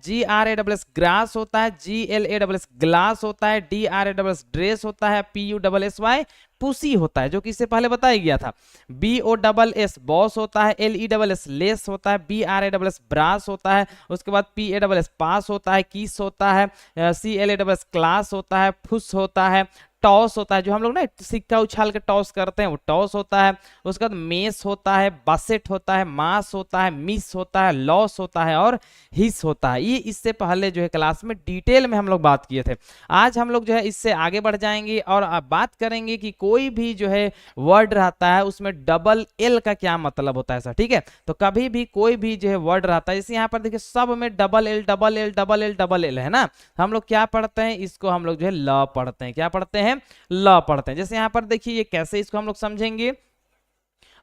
GRASS grass होता है, GLASS glass होता है, DRASS ड्रेस होता है, PUSSY पुसी होता है, जो कि इससे पहले बताया गया था। BOSS बॉस होता है, LESS लेस होता है, BRASS ब्रास होता है, उसके बाद PASS पास होता है, किस होता है, CLASS क्लास होता है, फुस होता है, टॉस होता है, जो हम लोग ना सिक्का उछाल के टॉस करते हैं वो टॉस होता है, उसके बाद मेस होता है, बसेट होता है, मास होता है, मिस होता है, लॉस होता है और हिस होता है। ये इससे पहले जो है क्लास में डिटेल में हम लोग बात किए थे। आज हम लोग जो है इससे आगे बढ़ जाएंगे और अब बात करेंगे कि कोई भी जो है वर्ड रहता है उसमें डबल एल का क्या मतलब होता है सर, ठीक है। तो कभी भी कोई भी जो है वर्ड रहता है, जैसे यहाँ पर देखिए सब में double L double L double L double L है ना, हम लोग क्या पढ़ते हैं, इसको हम लोग जो है ल पढ़ते हैं, क्या पढ़ते हैं, ल पढ़ते हैं। जैसे यहाँ पर देखिए ये कैसे इसको हम लोग समझेंगे।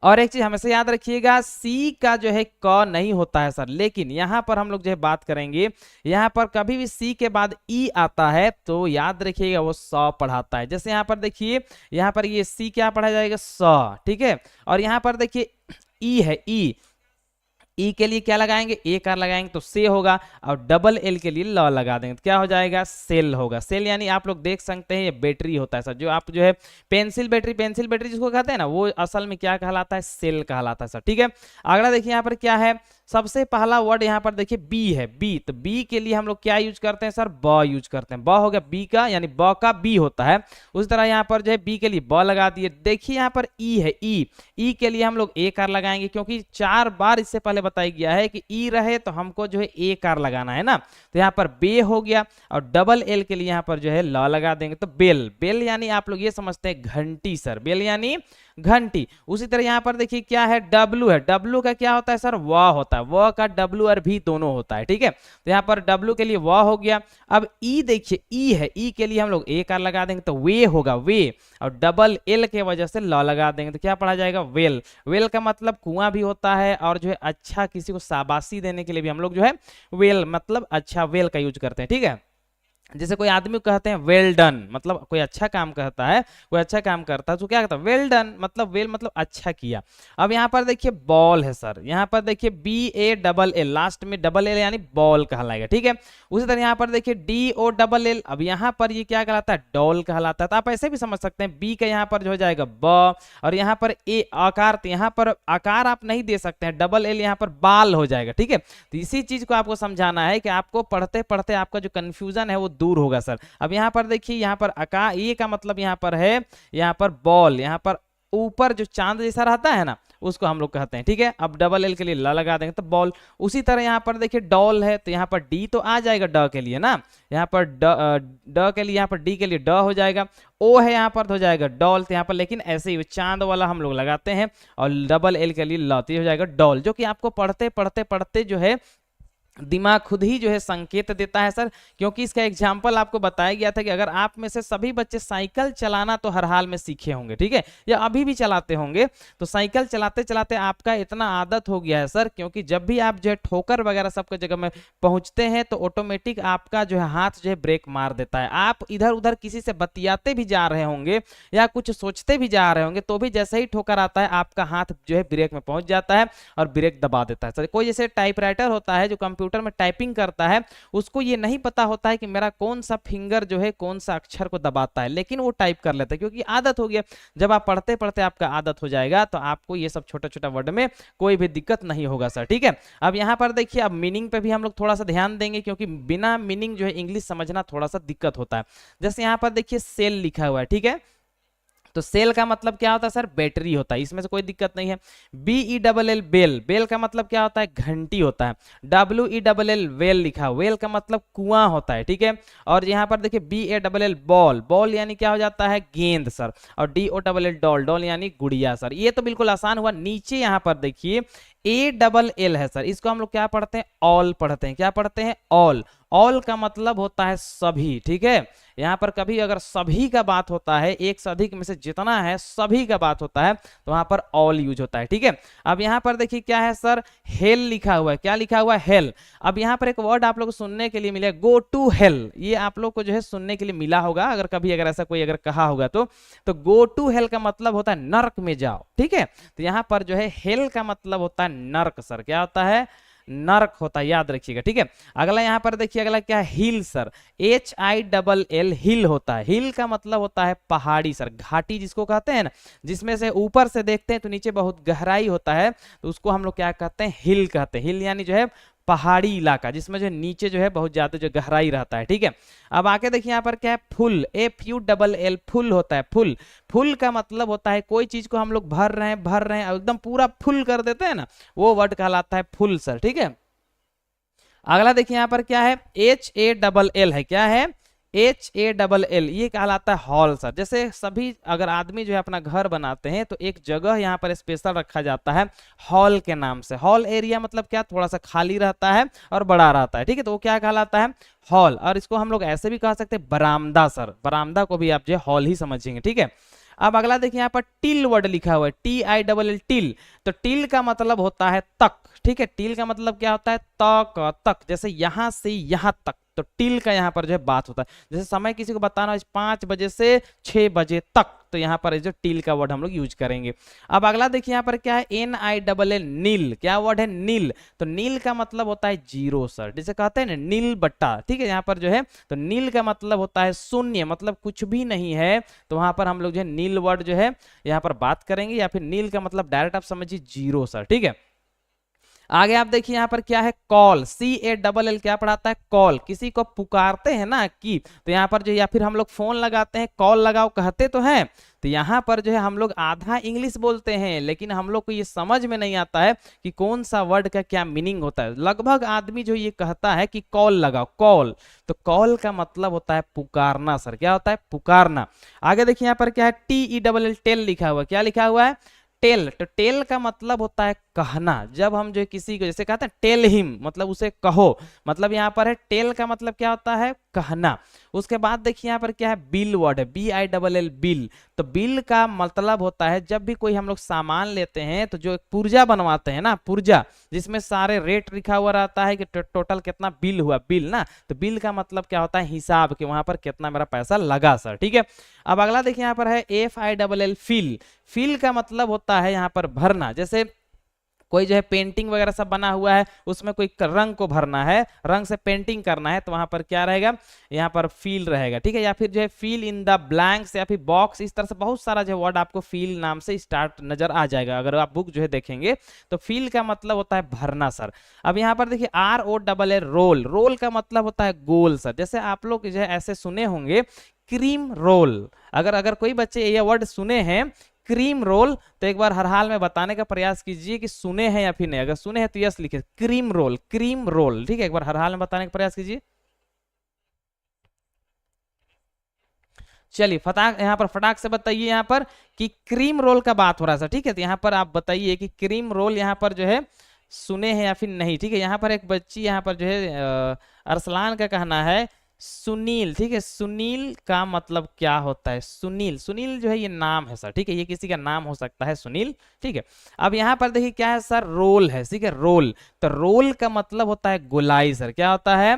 और एक चीज हमेशा याद रखिएगा, सी का जो है क नहीं होता है सर, लेकिन यहां पर हम लोग जो है बात करेंगे, यहां पर कभी भी सी के बाद ई आता है तो याद रखिएगा वो स पढ़ाता है। जैसे यहां पर देखिए, यहां पर ये सी क्या पढ़ा जाएगा, स, ठीक है। और यहां पर देखिए ई है, ई के लिए क्या लगाएंगे, ए कार लगाएंगे तो से होगा, और डबल एल के लिए ल लगा देंगे तो क्या हो जाएगा, सेल होगा। सेल यानी आप लोग देख सकते हैं ये बैटरी होता है सर, जो आप जो है पेंसिल बैटरी जिसको कहते हैं ना, वो असल में क्या कहलाता है, सेल कहलाता है सर, ठीक है। अगला देखिए यहाँ पर क्या है, सबसे पहला वर्ड यहाँ पर देखिए बी है, बी, तो बी के लिए हम लोग क्या यूज करते हैं सर, ब यूज करते हैं। ब हो गया बी का, यानी ब का बी होता है। उस तरह यहाँ पर जो है बी के लिए ब लगा दिए। देखिए यहाँ पर ई है, ई के लिए हम लोग ए कार लगाएंगे, क्योंकि 4 बार इससे पहले बताया गया है कि ई रहे तो हमको जो है ए कार लगाना है ना, तो यहाँ पर बे हो गया। और डबल एल के लिए यहाँ पर जो है ल लगा देंगे तो बेल, बेल यानी आप लोग ये समझते हैं घंटी सर, बेल यानी घंटी। उसी तरह यहाँ पर देखिए क्या है, डब्लू है, डब्लू का क्या होता है सर, व होता है, व का डब्लू और भी दोनों होता है, ठीक है। तो यहाँ पर डब्लू के लिए व हो गया। अब ई देखिए, ई है, ई के लिए हम लोग ए कार लगा देंगे तो वे होगा, वे, और डबल एल के वजह से ल लगा देंगे तो क्या पढ़ा जाएगा, वेल। वेल का मतलब कुआं भी होता है, और जो है अच्छा किसी को शाबाशी देने के लिए भी हम लोग जो है वेल मतलब अच्छा, वेल का यूज करते हैं, ठीक है। जैसे कोई आदमी को कहते हैं वेल डन, मतलब कोई अच्छा काम करता है, कोई अच्छा काम करता है तो क्या कहता है, वेल डन, मतलब वेल मतलब अच्छा किया। अब यहाँ पर देखिए बॉल है सर, यहाँ पर देखिए BALL लास्ट में डबल एल यानी बॉल कहलाएगा, ठीक है। उसी तरह यहाँ पर देखिए DOLL, अब यहाँ पर ये क्या कहलाता है, डॉल कहलाता है। तो आप ऐसे भी समझ सकते हैं, बी का यहाँ पर जो हो जाएगा ब, और यहाँ पर ए आकार, तो यहाँ पर आकार आप नहीं दे सकते हैं, डबल एल यहाँ पर बाल हो जाएगा, ठीक है। तो इसी चीज को आपको समझाना है कि आपको पढ़ते पढ़ते आपका जो कंफ्यूजन है वो दूर होगा सर। अब यहाँ पर देखिए, यहाँ पर आकार, ये का मतलब यहाँ पर है, यहाँ पर बॉल, यहाँ पर ऊपर जो चांद जैसा रहता है ना उसको हम लोग कहते हैं, ठीक है। अब डबल एल के लिए ल लगा देंगे तो बॉल। उसी तरह यहाँ पर देखिए डॉल है, तो यहाँ पर डी तो आ जाएगा ड के लिए ना, यहाँ पर ड के लिए, यहाँ पर डी के लिए ड हो जाएगा। ओ है यहाँ पर तो हो जाएगा डॉल, तो यहाँ पर लेकिन ऐसे ही चांद वाला हम लोग लगाते हैं, और डबल एल के लिए ल, तो हो जाएगा डॉल, जो कि आपको पढ़ते पढ़ते पढ़ते जो है दिमाग खुद ही जो है संकेत देता है सर। क्योंकि इसका एग्जाम्पल आपको बताया गया था कि अगर आप में से सभी बच्चे साइकिल चलाना तो हर हाल में सीखे होंगे, ठीक है, या अभी भी चलाते होंगे, तो साइकिल चलाते चलाते आपका इतना आदत हो गया है सर, क्योंकि जब भी आप जो है ठोकर वगैरह सबके जगह में पहुंचते हैं तो ऑटोमेटिक आपका जो है हाथ जो है ब्रेक मार देता है। आप इधर उधर किसी से बतियाते भी जा रहे होंगे या कुछ सोचते भी जा रहे होंगे, तो भी जैसे ही ठोकर आता है आपका हाथ जो है ब्रेक में पहुंच जाता है और ब्रेक दबा देता है सर। कोई जैसे टाइपराइटर होता है जो कंप्यूटर में टाइपिंग करता है, उसको ये नहीं पता होता है कि मेरा कौन सा फिंगर जो है कौन सा अक्षर को दबाता है, लेकिन वो टाइप कर लेता है क्योंकि आदत हो गया। जब आप पढ़ते पढ़ते आपका आदत हो जाएगा तो आपको ये सब छोटा छोटा वर्ड में कोई भी दिक्कत नहीं होगा सर, ठीक है। अब यहाँ पर देखिए, अब मीनिंग पे भी हम लोग थोड़ा सा ध्यान देंगे, क्योंकि बिना मीनिंग जो है इंग्लिश समझना थोड़ा सा दिक्कत होता है। जैसे यहाँ पर देखिए सेल लिखा हुआ है, ठीक है, तो सेल का मतलब क्या होता है सर, बैटरी होता है, इसमें से कोई दिक्कत नहीं है। BELL बेल, बेल का मतलब क्या होता है, घंटी होता है। WELL वेल लिखा, वेल का मतलब कुआं होता है, ठीक है। और यहाँ पर देखिए BALL बॉल, बॉल यानी क्या हो जाता है, गेंद सर। और DOLL डॉल, डॉल यानी गुड़िया सर। ये तो बिल्कुल आसान हुआ। नीचे यहाँ पर देखिए ALL है सर, इसको हम लोग क्या पढ़ते हैं, ऑल पढ़ते हैं। क्या पढ़ते हैं, ऑल। ऑल का मतलब होता है सभी, ठीक है। यहाँ पर कभी अगर सभी का बात होता है, एक से अधिक में से जितना है सभी का बात होता है, तो वहां पर ऑल यूज होता है, ठीक है। अब यहाँ पर देखिए क्या है सर, हेल लिखा हुआ है। क्या लिखा हुआ है, हेल। अब यहाँ पर एक वर्ड आप लोग को सुनने के लिए मिलेगा, गो टू हेल। ये आप लोग को जो है सुनने के लिए मिला होगा, अगर कभी अगर ऐसा कोई अगर कहा होगा तो गो टू हेल का मतलब होता है नर्क में जाओ, ठीक है। तो यहाँ पर जो है हेल का मतलब होता है नर्क सर। क्या होता है, नर्क होता है, याद रखिएगा, ठीक है। अगला यहाँ पर देखिए, अगला क्या है, हिल सर, HILL हिल होता है। हिल का मतलब होता है पहाड़ी सर, घाटी जिसको कहते हैं ना, जिसमें से ऊपर से देखते हैं तो नीचे बहुत गहराई होता है, तो उसको हम लोग क्या कहते हैं, हिल कहते हैं। हिल यानी जो है पहाड़ी इलाका, जिसमें जो नीचे जो है बहुत ज्यादा जो गहराई रहता है, ठीक है। अब आके देखिए यहाँ पर क्या है, फुल, FULL फुल होता है। फुल, फुल का मतलब होता है कोई चीज को हम लोग भर रहे हैं एकदम पूरा फुल कर देते हैं ना, वो वर्ड कहलाता है फुल सर, ठीक है। अगला देखिए यहाँ पर क्या है, HALL है, क्या है, HALL, ये कहलाता है हॉल सर। जैसे सभी अगर आदमी जो है अपना घर बनाते हैं तो एक जगह यहाँ पर स्पेशल रखा जाता है हॉल के नाम से। हॉल एरिया मतलब क्या, थोड़ा सा खाली रहता है और बड़ा रहता है, ठीक है, तो वो क्या कहलाता है, हॉल। और इसको हम लोग ऐसे भी कह सकते हैं बरामदा सर, बरामदा को भी आप जो है हॉल ही समझेंगे, ठीक है। अब अगला देखिए यहाँ पर टिल वर्ड लिखा हुआ है, TILL टिल, तो टिल का मतलब होता है तक, ठीक है। टिल का मतलब क्या होता है, तक, तक, जैसे यहां से यहां तक, तो टिल का यहाँ पर जो है बात होता है। जैसे समय किसी को बताना है 5 बजे से 6 बजे तक, तो यहाँ पर जो टिल का वर्ड हम लोग यूज करेंगे। अब अगला देखिए यहाँ पर क्या है, NILL नील, क्या वर्ड है, नील, तो नील का मतलब होता है जीरो सर, जैसे कहते हैं ना नील बट्टा, ठीक है। यहाँ पर जो है तो नील का मतलब होता है शून्य, मतलब कुछ भी नहीं है, तो वहां पर हम लोग जो है नील वर्ड जो है यहाँ पर बात करेंगे, या फिर नील का मतलब डायरेक्ट आप समझिए जीरो सर, ठीक है। आगे आप देखिए यहाँ पर क्या है, कॉल, CALL क्या पढ़ाता है, कॉल, किसी को पुकारते हैं ना कि, तो यहाँ पर जो, या फिर हम लोग फोन लगाते हैं, कॉल लगाओ कहते तो हैं, तो यहाँ पर जो है हम लोग आधा इंग्लिश बोलते हैं, लेकिन हम लोग को ये समझ में नहीं आता है कि कौन सा वर्ड का क्या मीनिंग होता है। लगभग आदमी जो ये कहता है कि कॉल लगाओ, कॉल, तो कॉल का मतलब होता है पुकारना सर, क्या होता है, पुकारना। आगे देखिए यहाँ पर क्या है, TELL टेल लिखा हुआ है, क्या लिखा हुआ है, टेल, तो टेल का मतलब होता है कहना। जब हम जो किसी को जैसे कहते हैं टेल हिम, मतलब उसे कहो, मतलब यहाँ पर है टेल का मतलब क्या होता है, कहना। उसके बाद देखिए यहाँ पर क्या है, बिल वर्ड है, BILL बिल, तो बिल का मतलब होता है जब भी कोई हम लोग सामान लेते हैं तो जो एक पुर्जा बनवाते हैं ना, पुर्जा, जिसमें सारे रेट लिखा हुआ रहता है कि टोटल कितना बिल हुआ, बिल ना, तो बिल का मतलब क्या होता है, हिसाब, कि वहां पर कितना मेरा पैसा लगा सर, ठीक है। अब अगला देखिए यहाँ पर है FILL फिल, फिल का मतलब होता है यहाँ पर भरना। जैसे कोई जो है पेंटिंग वगैरह सब बना हुआ है, उसमें कोई रंग को भरना है, रंग से पेंटिंग करना है, तो वहां पर क्या रहेगा, यहाँ पर फील रहेगा, ठीक है। या फिर जो है फील इन द ब्लैंक्स, या फिर बॉक्स, इस तरह से बहुत सारा जो वर्ड आपको फील नाम से स्टार्ट नजर आ जाएगा अगर आप बुक जो है देखेंगे। तो फील का मतलब होता है भरना सर। अब यहाँ पर देखिए ROLL रोल, रोल का मतलब होता है गोल सर। जैसे आप लोग जो है ऐसे सुने होंगे क्रीम रोल, अगर कोई बच्चे ये वर्ड सुने हैं क्रीम रोल, तो एक बार हर हाल में बताने का प्रयास कीजिए कि सुने हैं या फिर नहीं। अगर सुने हैं तो यस लिखिए, क्रीम रोल, क्रीम रोल, ठीक है, एक बार हर हाल में बताने का प्रयास कीजिए। चलिए फटाक यहाँ पर फटाक से बताइए यहाँ पर कि क्रीम रोल का बात हो रहा है, ठीक है। तो यहाँ पर आप बताइए कि क्रीम रोल यहाँ पर जो है सुने हैं या फिर नहीं, ठीक है। यहाँ पर एक बच्ची यहाँ पर जो है अरसलान का कहना है सुनील, ठीक है। सुनील का मतलब क्या होता है, सुनील, सुनील जो है ये नाम है सर, ठीक है, ये किसी का नाम हो सकता है सुनील, ठीक है। अब यहाँ पर देखिए क्या है सर, रोल है, ठीक है, रोल, तो रोल का मतलब होता है गोलाई सर, क्या होता है,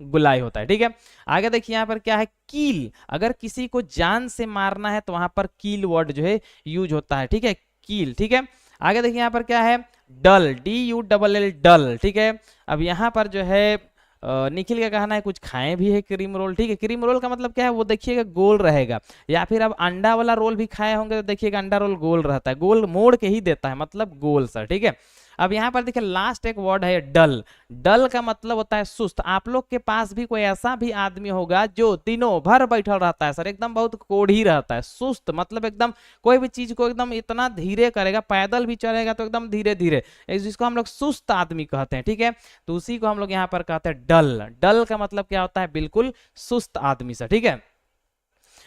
गुलाई होता है, ठीक है। आगे देखिए यहाँ पर क्या है, कील, अगर किसी को जान से मारना है तो वहां पर कील वर्ड जो है यूज होता है, ठीक है, कील, ठीक है। आगे देखिए यहाँ पर क्या है, डल, DULL डल, ठीक है। अब यहाँ पर जो है निखिल का कहना है कुछ खाए भी है क्रीम रोल, ठीक है। क्रीम रोल का मतलब क्या है, वो देखिएगा गोल रहेगा, या फिर अब अंडा वाला रोल भी खाए होंगे तो देखिएगा अंडा रोल गोल रहता है, गोल मोड़ के ही देता है, मतलब गोल सर, ठीक है। अब यहाँ पर देखिए लास्ट एक वर्ड है डल, डल का मतलब होता है सुस्त। आप लोग के पास भी कोई ऐसा भी आदमी होगा जो दिनों भर बैठल रहता है सर, एकदम बहुत कोढ़ी रहता है, सुस्त, मतलब एकदम कोई भी चीज को एकदम इतना धीरे करेगा, पैदल भी चलेगा तो एकदम धीरे धीरे, जिसको हम लोग सुस्त आदमी कहते हैं, ठीक है। तो उसी को हम लोग यहाँ पर कहते हैं डल, डल का मतलब क्या होता है, बिल्कुल सुस्त आदमी सर, ठीक है।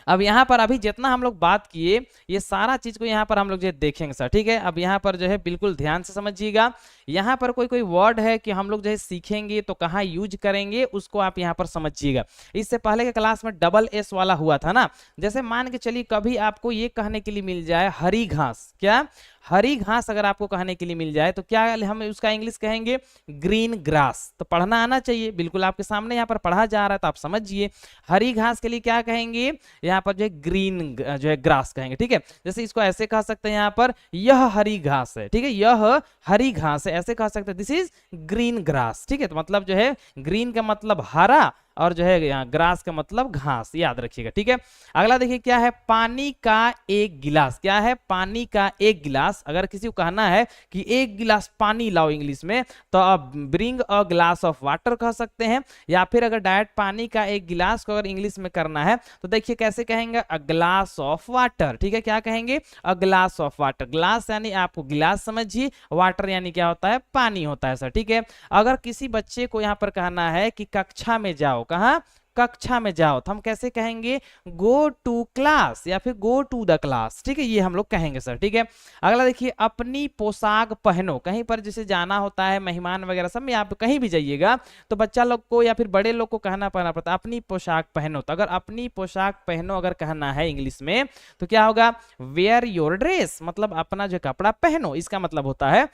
अब यहाँ पर अभी जितना हम लोग बात किए ये सारा चीज को यहाँ पर हम लोग जो देखेंगे सर, ठीक है। अब यहाँ पर जो है बिल्कुल ध्यान से समझिएगा, यहाँ पर कोई कोई वर्ड है कि हम लोग जो है सीखेंगे तो कहाँ यूज करेंगे उसको आप यहाँ पर समझिएगा। इससे पहले के क्लास में SS वाला हुआ था ना, जैसे मान के चलिए कभी आपको ये कहने के लिए मिल जाए हरी घास, क्या हरी घास अगर आपको कहने के लिए मिल जाए तो क्या हम उसका इंग्लिश कहेंगे? Green grass. तो पढ़ना आना चाहिए, बिल्कुल आपके सामने यहाँ पर पढ़ा जा रहा है तो आप समझिए। हरी घास के लिए क्या कहेंगे? यहाँ पर जो है ग्रीन जो है ग्रास कहेंगे, ठीक है। जैसे इसको ऐसे कह सकते हैं यहाँ पर, यह हरी घास है, ठीक है, यह हरी घास है, ऐसे कह सकते हैं दिस इज ग्रीन ग्रास, ठीक है। तो मतलब जो है ग्रीन का मतलब हरा और जो है यहाँ ग्रास का मतलब घास, याद रखिएगा, ठीक है। अगला देखिए क्या है? पानी का एक गिलास। क्या है? पानी का एक गिलास। अगर किसी को कहना है कि एक गिलास पानी लाओ इंग्लिश में, तो आप bring a glass of water कह सकते हैं। या फिर अगर डायरेक्ट पानी का एक गिलास को अगर इंग्लिश में करना है तो देखिए कैसे कहेंगे? अ ग्लास ऑफ वाटर, ठीक है। क्या कहेंगे? A glass of water. Glass यानी आपको गिलास समझिए, वाटर यानी क्या होता है? पानी होता है सर, ठीक है। अगर किसी बच्चे को यहाँ पर कहना है कि कक्षा में जाओ, कहाँ? कक्षा में जाओ, तो हम कैसे कहेंगे? गो टू क्लास या फिर गो टू द क्लास, ठीक है, ये हम लोग कहेंगे सर, ठीक है। अगला देखिए, अपनी पोशाक पहनो। कहीं पर जैसे जाना होता है, मेहमान वगैरह सब में आप कहीं भी जाइएगा तो बच्चा लोग को या फिर बड़े लोग को कहना पड़ता है अपनी पोशाक पहनो। तो अगर अपनी पोशाक पहनो अगर कहना है इंग्लिश में तो क्या होगा? वेयर योर ड्रेस, मतलब अपना जो कपड़ा पहनो, इसका मतलब होता है।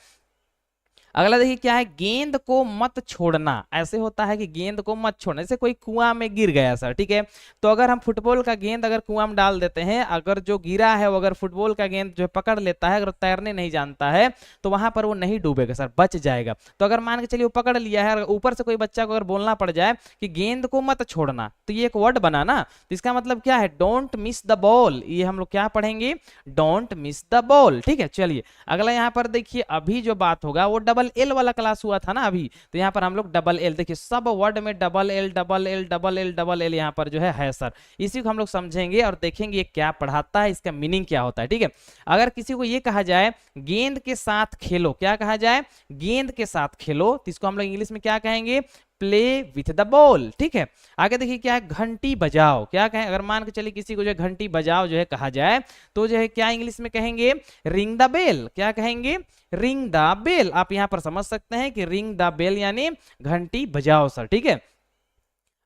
अगला देखिए क्या है? गेंद को मत छोड़ना। ऐसे होता है कि गेंद को मत छोड़ना, जैसे कोई कुआं में गिर गया सर, ठीक है। तो अगर हम फुटबॉल का गेंद अगर कुआं में डाल देते हैं, अगर जो गिरा है वो अगर फुटबॉल का गेंद जो पकड़ लेता है, अगर तैरने नहीं जानता है तो वहां पर वो नहीं डूबेगा सर, बच जाएगा। तो अगर मान के चलिए वो पकड़ लिया है, ऊपर से कोई बच्चा को अगर बोलना पड़ जाए कि गेंद को मत छोड़ना, तो ये एक वर्ड बना ना, तो इसका मतलब क्या है? Don't miss the ball. ये हम लोग क्या पढ़ेंगे? डोंट मिस द बॉल, ठीक है। चलिए अगला यहाँ पर देखिए, अभी जो बात होगा वो डबल एल वाला क्लास हुआ था ना अभी, तो यहाँ पर हम लोग डबल एल, देखिए सब वर्ड में double L double L double L double L यहाँ पर जो है सर। इसी को हम लोग समझेंगे और देखेंगे ये क्या पढ़ाता है, इसका मीनिंग क्या होता है, ठीक है। अगर किसी को ये कहा जाए गेंद के साथ खेलो, क्या कहा जाए? गेंद के साथ खेलो, तो इसको हम लोग इंग्लिश में क्या कहेंगे? प्ले विथ द बॉल, ठीक है। आगे देखिए क्या है? घंटी बजाओ। क्या कहें? अगर मान के चलिए किसी को जो है घंटी बजाओ जो है कहा जाए तो जो है क्या इंग्लिश में कहेंगे? Ring the bell. क्या कहेंगे? Ring the bell. आप यहां पर समझ सकते हैं कि रिंग द बेल यानी घंटी बजाओ सर, ठीक है।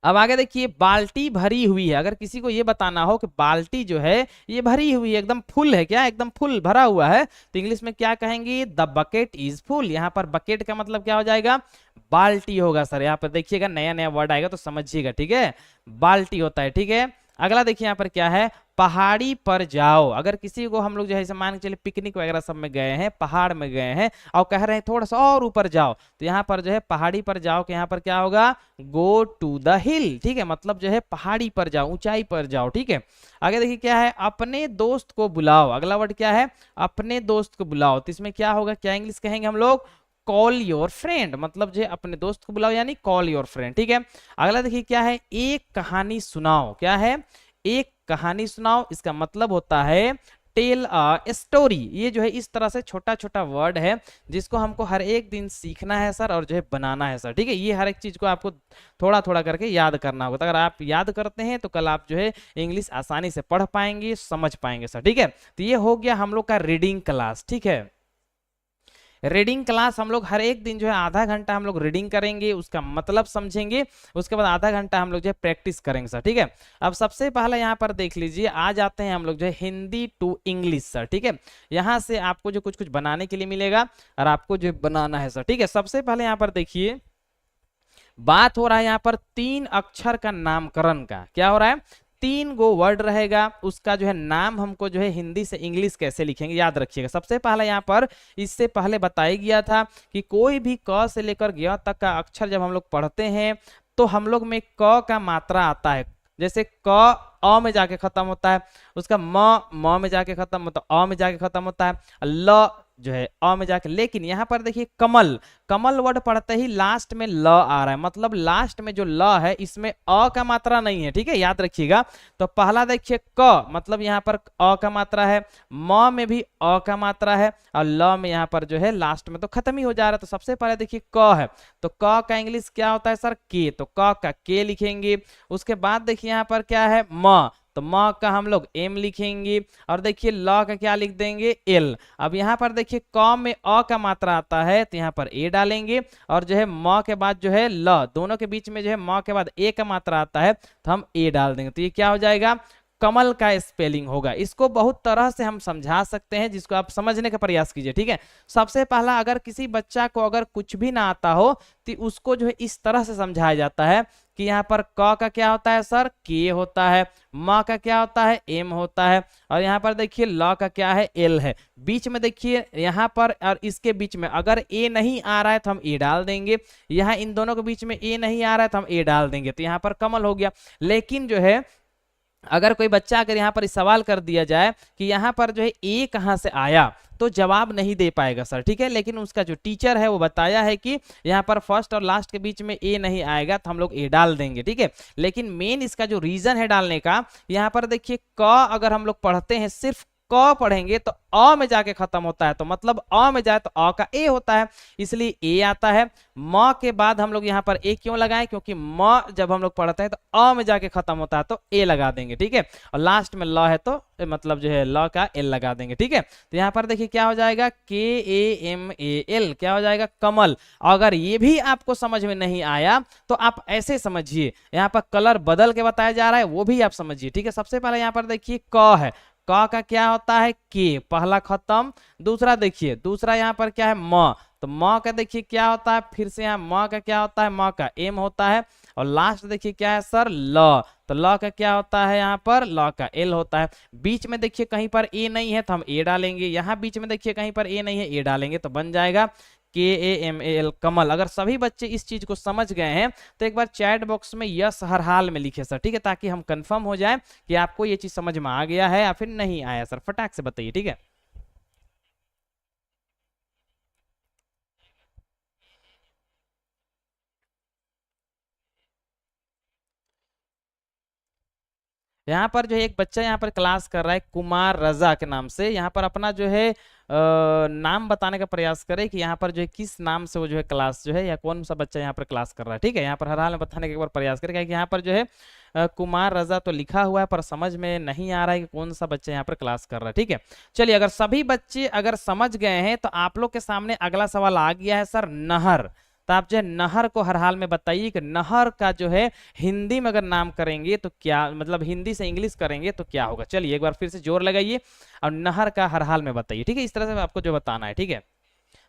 अब आगे देखिए, बाल्टी भरी हुई है। अगर किसी को ये बताना हो कि बाल्टी जो है ये भरी हुई है, एकदम फुल है, क्या एकदम फुल भरा हुआ है, तो इंग्लिश में क्या कहेंगे? The bucket is full. यहाँ पर बकेट का मतलब क्या हो जाएगा? बाल्टी होगा सर। यहाँ पर देखिएगा नया नया वर्ड आएगा तो समझिएगा, ठीक है। बाल्टी होता है, ठीक है। अगला देखिए यहाँ पर क्या है? पहाड़ी पर जाओ। अगर किसी को हम लोग जो है मान के चलिए पिकनिक वगैरह सब में गए हैं, पहाड़ में गए हैं और कह रहे हैं थोड़ा सा और ऊपर जाओ, तो यहाँ पर जो है पहाड़ी पर जाओ के यहाँ पर क्या होगा? गो टू द हिल, ठीक है, मतलब जो है पहाड़ी पर जाओ, ऊंचाई पर जाओ, ठीक है। आगे देखिए क्या है? अपने दोस्त को बुलाओ। अगला वर्ड क्या है? अपने दोस्त को बुलाओ, तो इसमें क्या होगा? क्या इंग्लिश कहेंगे हम लोग? कॉल योर फ्रेंड, मतलब जो अपने दोस्त को बुलाओ यानी कॉल योर फ्रेंड, ठीक है। अगला देखिए क्या है? एक कहानी सुनाओ। क्या है? एक कहानी सुनाओ, इसका मतलब होता है टेल अ स्टोरी। ये जो है इस तरह से छोटा छोटा वर्ड है जिसको हमको हर एक दिन सीखना है सर और जो है बनाना है सर, ठीक है। ये हर एक चीज को आपको थोड़ा थोड़ा करके याद करना होगा, तो अगर आप याद करते हैं तो कल आप जो है इंग्लिश आसानी से पढ़ पाएंगे, समझ पाएंगे सर, ठीक है। तो ये हो गया हम लोग का रीडिंग क्लास, ठीक है। रीडिंग क्लास हम लोग हर एक दिन जो है आधा घंटा हम लोग रीडिंग करेंगे, उसका मतलब समझेंगे, उसके बाद आधा घंटा हम लोग जो है प्रैक्टिस करेंगे सर, ठीक है। अब सबसे पहले यहाँ पर देख लीजिए, आ जाते हैं हम लोग जो है हिंदी टू इंग्लिश सर, ठीक है। यहाँ से आपको जो कुछ कुछ बनाने के लिए मिलेगा और आपको जो बनाना है सर, ठीक है। सबसे पहले यहाँ पर देखिए बात हो रहा है यहाँ पर 3 अक्षर का नामकरण का। क्या हो रहा है? 3 गो वर्ड रहेगा, उसका जो है नाम हमको जो है हिंदी से इंग्लिश कैसे लिखेंगे याद रखिएगा। सबसे पहले यहाँ पर इससे पहले बताया गया था कि कोई भी क से लेकर ग तक का अक्षर जब हम लोग पढ़ते हैं तो हम लोग में क का मात्रा आता है। जैसे क अ में जाके खत्म होता है, उसका म में जाके खत्म होता है, अ में जाके खत्म होता है, ल जो है अ में जाके। लेकिन यहाँ पर देखिए कमल, कमल वर्ड पढ़ते ही लास्ट में ल आ रहा है, मतलब लास्ट में जो ल है इसमें अ का मात्रा नहीं है, ठीक है, याद रखिएगा। तो पहला देखिए क, मतलब यहाँ पर अ का मात्रा है, म में भी अ का मात्रा है और ल में यहाँ पर जो है लास्ट में तो खत्म ही हो जा रहा है। तो सबसे पहले देखिए क है, तो क का इंग्लिश क्या होता है सर? के, तो क का के लिखेंगे। उसके बाद देखिए यहाँ पर क्या है? म, तो म का हम लोग एम लिखेंगे और देखिए ल का क्या लिख देंगे? एल। अब यहाँ पर देखिए क में अ का मात्रा आता है तो यहाँ पर ए डालेंगे और जो है म के बाद जो है ल, दोनों के बीच में जो है म के बाद ए का मात्रा आता है तो हम ए डाल देंगे। तो ये क्या हो जाएगा? कमल का स्पेलिंग होगा। इसको बहुत तरह से हम समझा सकते हैं, जिसको आप समझने का प्रयास कीजिए, ठीक है। सबसे पहला, अगर किसी बच्चा को अगर कुछ भी ना आता हो तो उसको जो है इस तरह से समझाया जाता है कि यहाँ पर क का क्या होता है सर, के होता है, म का क्या होता है, एम होता है, और यहाँ पर देखिए ल का क्या है, एल है। बीच में देखिए यहाँ पर और इसके बीच में अगर ए नहीं आ रहा है तो हम ए डाल देंगे, यहाँ इन दोनों के बीच में ए नहीं आ रहा है तो हम ए डाल देंगे, तो यहाँ पर कमल हो गया। लेकिन जो है अगर कोई बच्चा अगर यहाँ पर इस सवाल कर दिया जाए कि यहाँ पर जो है ए कहाँ से आया, तो जवाब नहीं दे पाएगा सर, ठीक है। लेकिन उसका जो टीचर है वो बताया है कि यहाँ पर फर्स्ट और लास्ट के बीच में ए नहीं आएगा तो हम लोग ए डाल देंगे, ठीक है। लेकिन मेन इसका जो रीजन है डालने का, यहाँ पर देखिए क अगर हम लोग पढ़ते हैं सिर्फ क पढ़ेंगे तो अ में जाके खत्म होता है, तो मतलब अ में जाए तो अ का ए होता है, इसलिए ए आता है। म के बाद हम लोग यहाँ पर ए क्यों लगाएं, क्योंकि म जब हम लोग पढ़ते हैं तो अ में जाके खत्म होता है तो ए लगा देंगे, ठीक है। और लास्ट में ल है तो मतलब जो है ल का एल लगा देंगे, ठीक है। तो यहाँ पर देखिए क्या हो जाएगा, के ए एम ए एल, क्या हो जाएगा, कमल। अगर ये भी आपको समझ में नहीं आया तो आप ऐसे समझिए, यहाँ पर कलर बदल के बताया जा रहा है वो भी आप समझिए, ठीक है। सबसे पहले यहाँ पर देखिए क है, क का क्या होता है, के, पहला खत्म। दूसरा देखिए, दूसरा यहाँ पर क्या है, म, तो म का देखिए क्या होता है, फिर से यहाँ म का क्या होता है, म का एम होता है। और लास्ट देखिए क्या है सर, ल, तो ल का क्या होता है, यहाँ पर ल का एल होता है। बीच में देखिए कहीं पर ए नहीं है तो हम ए डालेंगे, यहाँ बीच में देखिए कहीं पर ए नहीं है, ए डालेंगे, तो बन जाएगा के ए एम ए एल, कमल। अगर सभी बच्चे इस चीज को समझ गए हैं तो एक बार चैट बॉक्स में यस हर हाल में लिखे सर, ठीक है, ताकि हम कंफर्म हो जाए कि आपको ये चीज समझ में आ गया है या फिर नहीं आया सर। फटाक से बताइए, ठीक है। यहाँ पर जो है एक बच्चा यहाँ पर क्लास कर रहा है कुमार रजा के नाम से, यहाँ पर अपना जो है नाम बताने का प्रयास करे कि यहाँ पर जो है किस नाम से वो जो है क्लास जो है, या कौन सा बच्चा यहाँ पर क्लास कर रहा है, ठीक है। यहाँ पर हर हाल में बताने का एक बार प्रयास करेगा कि यहाँ पर जो है कुमार रजा तो लिखा हुआ है पर समझ में नहीं आ रहा है कि कौन सा बच्चा यहाँ पर क्लास कर रहा है, ठीक है। चलिए, अगर सभी बच्चे अगर समझ गए हैं तो आप लोग के सामने अगला सवाल आ गया है सर, नहर। तो आप जो है नहर को हर हाल में बताइए कि नहर का जो है हिंदी में अगर नाम करेंगे तो क्या, मतलब हिंदी से इंग्लिश करेंगे तो क्या होगा। चलिए एक बार फिर से जोर लगाइए और नहर का हर हाल में बताइए, ठीक है। इस तरह से आपको जो बताना है, ठीक है।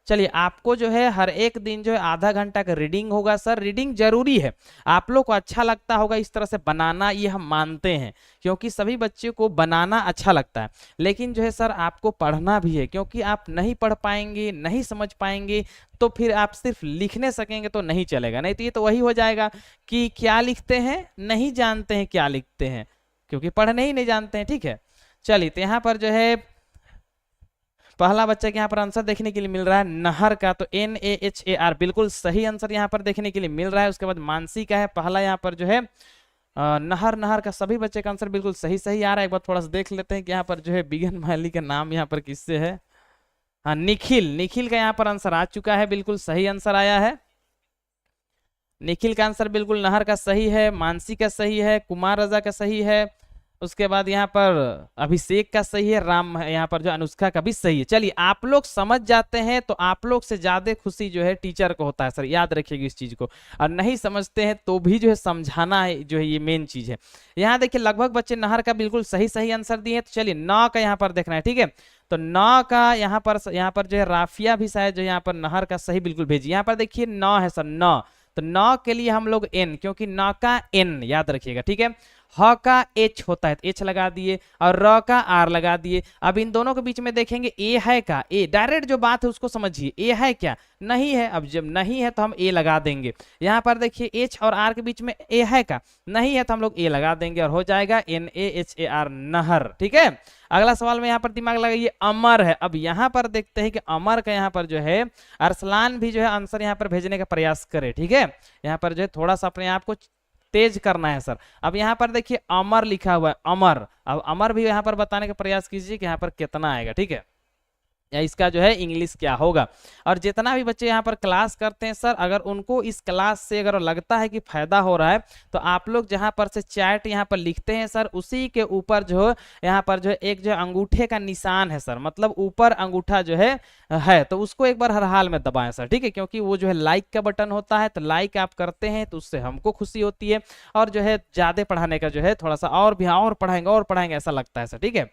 चलिए, आपको जो है हर एक दिन जो है आधा घंटा का रीडिंग होगा सर, रीडिंग जरूरी है। आप लोग को अच्छा लगता होगा इस तरह से बनाना, ये हम मानते हैं, क्योंकि सभी बच्चों को बनाना अच्छा लगता है। लेकिन जो है सर आपको पढ़ना भी है, क्योंकि आप नहीं पढ़ पाएंगे, नहीं समझ पाएंगे तो फिर आप सिर्फ लिखने सकेंगे तो नहीं चलेगा। नहीं तो ये तो वही हो जाएगा कि क्या लिखते हैं, नहीं जानते हैं क्या लिखते हैं, क्योंकि पढ़ने ही नहीं जानते हैं, ठीक है। चलिए, तो यहाँ पर जो है पहला बच्चा के यहाँ पर आंसर देखने के लिए मिल रहा है नहर का, तो NAHAR बिल्कुल सही आंसर यहाँ पर देखने के लिए मिल रहा है। उसके बाद मानसी का है पहला यहाँ पर जो है नहर, नहर का सभी बच्चे का आंसर बिल्कुल सही सही आ रहा है। एक बार थोड़ा सा देख लेते हैं कि यहाँ पर जो है बिगन माली का नाम यहाँ पर किससे है। हाँ, निखिल, निखिल का यहाँ पर आंसर आ चुका है, बिल्कुल सही आंसर आया है। निखिल का आंसर बिल्कुल नहर का सही है, मानसी का सही है, कुमार रजा का सही है, उसके बाद यहाँ पर अभिषेक का सही है, राम यहाँ पर जो अनुष्का का भी सही है। चलिए, आप लोग समझ जाते हैं तो आप लोग से ज्यादा खुशी जो है टीचर को होता है सर, याद रखिएगा इस चीज को। और नहीं समझते हैं तो भी जो है समझाना है, जो है ये मेन चीज है। यहाँ देखिए लगभग बच्चे नहर का बिल्कुल सही सही आंसर दिए, तो चलिए 9 का यहाँ पर देखना है, ठीक है। तो 9 का यहाँ पर जो है राफिया भी शायद जो यहाँ पर नहर का सही बिल्कुल भेजी। यहाँ पर देखिए 9 है सर, 9, तो 9 के लिए हम लोग N, क्योंकि 9 का N याद रखिएगा, ठीक है। ह का H होता है तो H लगा दिए, और र का R लगा दिए। अब इन दोनों के बीच में देखेंगे A है का, A डायरेक्ट जो बात है उसको समझिए, A है क्या, नहीं है। अब जब नहीं है तो हम A लगा देंगे। यहाँ पर देखिए H और R के बीच में A है का, नहीं है तो हम लोग A लगा देंगे, और हो जाएगा NAHAR, नहर, ठीक है। अगला सवाल में यहाँ पर दिमाग लगाइए, अमर है। अब यहाँ पर देखते हैं कि अमर का यहाँ पर जो है अरसलान भी जो है आंसर यहाँ पर भेजने का प्रयास करे, ठीक है। यहाँ पर जो है थोड़ा सा अपने आप को तेज करना है सर। अब यहाँ पर देखिए अमर लिखा हुआ है, अमर। अब अमर भी यहाँ पर बताने का प्रयास कीजिए कि यहाँ पर कितना आएगा, ठीक है। या इसका जो है इंग्लिश क्या होगा। और जितना भी बच्चे यहाँ पर क्लास करते हैं सर, अगर उनको इस क्लास से अगर लगता है कि फायदा हो रहा है, तो आप लोग जहाँ पर से चैट यहाँ पर लिखते हैं सर, उसी के ऊपर जो यहाँ पर जो एक जो अंगूठे का निशान है सर, मतलब ऊपर अंगूठा जो है तो उसको एक बार हर हाल में दबाएं सर, ठीक है, क्योंकि वो जो है लाइक का बटन होता है, तो लाइक आप करते हैं तो उससे हमको खुशी होती है, और जो है ज्यादा पढ़ाने का जो है थोड़ा सा और भी और पढ़ाएंगे ऐसा लगता है सर, ठीक है।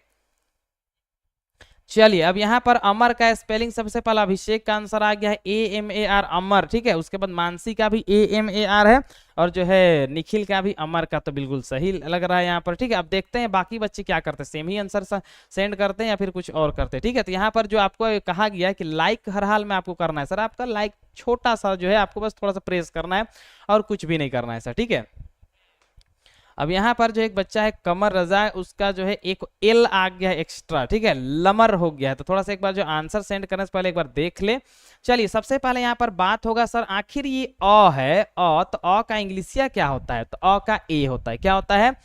चलिए अब यहाँ पर अमर का स्पेलिंग सबसे पहला अभिषेक का आंसर आ गया है AMAR, अमर, ठीक है। उसके बाद मानसी का भी AMAR है, और जो है निखिल का भी अमर का, तो बिल्कुल सही लग रहा है यहाँ पर, ठीक है। अब देखते हैं बाकी बच्चे क्या करते हैं, सेम ही आंसर सेंड करते हैं या फिर कुछ और करते हैं, ठीक है। तो यहाँ पर जो आपको कहा गया है कि लाइक हर हाल में आपको करना है सर, आपका लाइक छोटा सा जो है आपको बस थोड़ा सा प्रेस करना है और कुछ भी नहीं करना है सर, ठीक है। अब यहाँ पर जो एक बच्चा है कमर रजा, उसका जो है एक एल आ गया है एक्स्ट्रा, ठीक है, लमर हो गया है, तो थोड़ा सा एक बार जो आंसर सेंड करने से पहले एक बार देख ले। चलिए सबसे पहले यहाँ पर बात होगा सर, आखिर ये अ है, अ, तो अ का इंग्लिशिया क्या होता है, तो अ का ए होता है, क्या होता है,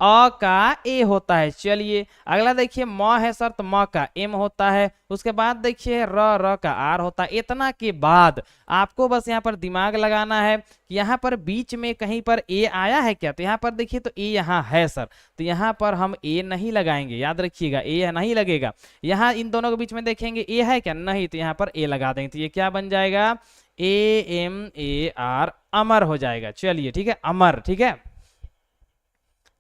अ का ए होता है। चलिए अगला देखिए म है सर, तो म का एम होता है। उसके बाद देखिए र का आर होता है। इतना के बाद आपको बस यहाँ पर दिमाग लगाना है कि यहाँ पर बीच में कहीं पर ए आया है क्या, तो यहाँ पर देखिए तो ए यहाँ है सर, तो यहाँ पर हम ए नहीं लगाएंगे, याद रखिएगा ए नहीं लगेगा। यहाँ इन दोनों के बीच में देखेंगे ए है क्या, नहीं, तो यहाँ पर ए लगा देंगे, तो ये क्या बन जाएगा, AMAR, अमर हो जाएगा। चलिए ठीक है, अमर, ठीक है।